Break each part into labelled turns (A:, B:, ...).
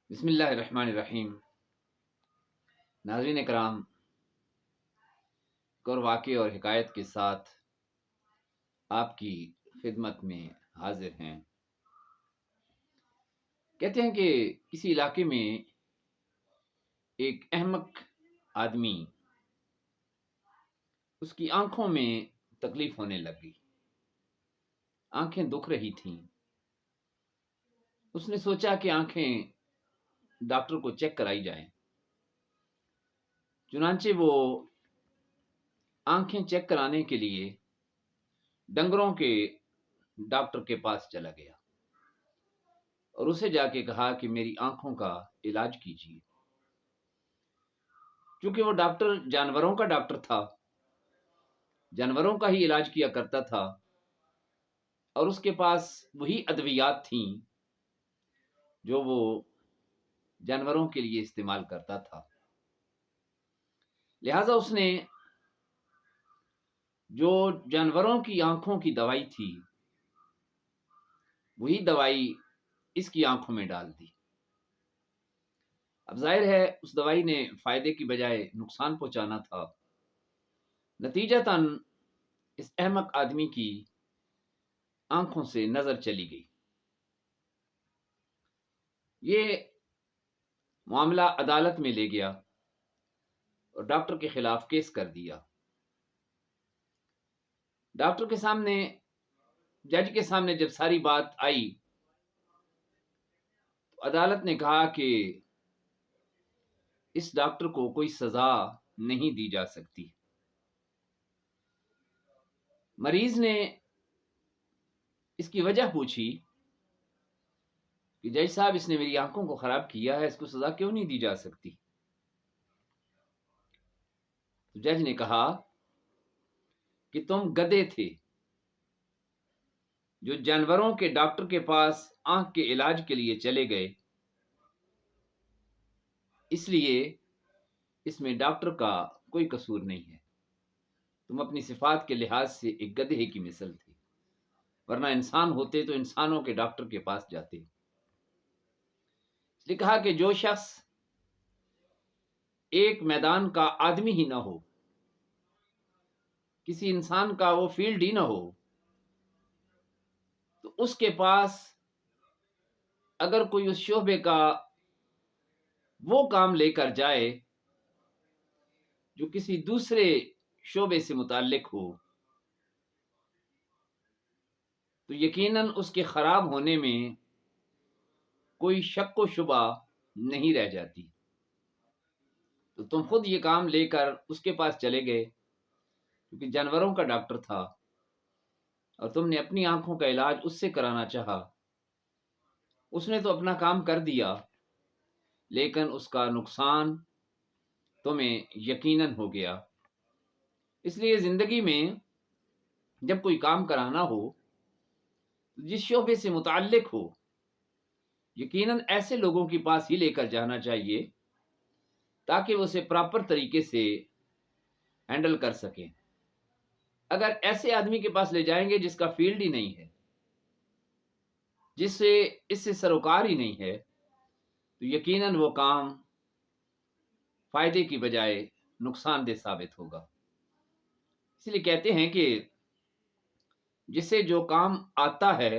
A: بسم اللہ الرحمن الرحیم۔ ناظرین کرام، ایک اور واقعے اور حکایت کے ساتھ آپ کی خدمت میں حاضر ہیں۔ کہتے ہیں کہ کسی علاقے میں ایک احمق آدمی، اس کی آنکھوں میں تکلیف ہونے لگی، آنکھیں دکھ رہی تھیں۔ اس نے سوچا کہ آنکھیں ڈاکٹر کو چیک کرائی جائیں۔ چنانچہ وہ آنکھیں چیک کرانے کے لیے ڈنگروں کے ڈاکٹر کے پاس چلا گیا اور اسے جا کے کہا کہ میری آنکھوں کا علاج کیجیے۔ چونکہ وہ ڈاکٹر جانوروں کا ڈاکٹر تھا، جانوروں کا ہی علاج کیا کرتا تھا، اور اس کے پاس وہی ادویات تھیں جو وہ جانوروں کے لیے استعمال کرتا تھا، لہذا اس نے جو جانوروں کی آنکھوں کی دوائی تھی وہی دوائی اس کی آنکھوں میں ڈال دی۔ اب ظاہر ہے اس دوائی نے فائدے کی بجائے نقصان پہنچانا تھا۔ نتیجتاً اس احمق آدمی کی آنکھوں سے نظر چلی گئی۔ یہ معاملہ عدالت میں لے گیا اور ڈاکٹر کے خلاف کیس کر دیا۔ ڈاکٹر کے سامنے، جج کے سامنے جب ساری بات آئی تو عدالت نے کہا کہ اس ڈاکٹر کو کوئی سزا نہیں دی جا سکتی۔ مریض نے اس کی وجہ پوچھی کہ جج صاحب، اس نے میری آنکھوں کو خراب کیا ہے، اس کو سزا کیوں نہیں دی جا سکتی؟ تو جج نے کہا کہ تم گدھے تھے جو جانوروں کے ڈاکٹر کے پاس آنکھ کے علاج کے لیے چلے گئے، اس لیے اس میں ڈاکٹر کا کوئی قصور نہیں ہے۔ تم اپنی صفات کے لحاظ سے ایک گدھے کی مثل تھے، ورنہ انسان ہوتے تو انسانوں کے ڈاکٹر کے پاس جاتے۔ اس لیے کہا کہ جو شخص ایک میدان کا آدمی ہی نہ ہو، کسی انسان کا وہ فیلڈ ہی نہ ہو، تو اس کے پاس اگر کوئی اس شعبے کا وہ کام لے کر جائے جو کسی دوسرے شعبے سے متعلق ہو، تو یقیناً اس کے خراب ہونے میں کوئی شک و شبہ نہیں رہ جاتی۔ تو تم خود یہ کام لے کر اس کے پاس چلے گئے کیونکہ جانوروں کا ڈاکٹر تھا، اور تم نے اپنی آنکھوں کا علاج اس سے کرانا چاہا۔ اس نے تو اپنا کام کر دیا، لیکن اس کا نقصان تمہیں یقیناً ہو گیا۔ اس لیے زندگی میں جب کوئی کام کرانا ہو، جس شعبے سے متعلق ہو، یقیناً ایسے لوگوں کے پاس ہی لے کر جانا چاہیے تاکہ وہ اسے پراپر طریقے سے ہینڈل کر سکیں۔ اگر ایسے آدمی کے پاس لے جائیں گے جس کا فیلڈ ہی نہیں ہے، جس سے اس سے سروکار ہی نہیں ہے، تو یقیناً وہ کام فائدے کی بجائے نقصان دہ ثابت ہوگا۔ اس لیے کہتے ہیں کہ جسے جو کام آتا ہے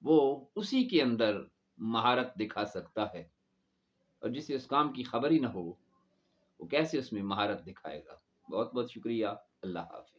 A: وہ اسی کے اندر مہارت دکھا سکتا ہے، اور جسے اس کام کی خبر ہی نہ ہو وہ کیسے اس میں مہارت دکھائے گا۔ بہت بہت شکریہ۔ اللہ حافظ۔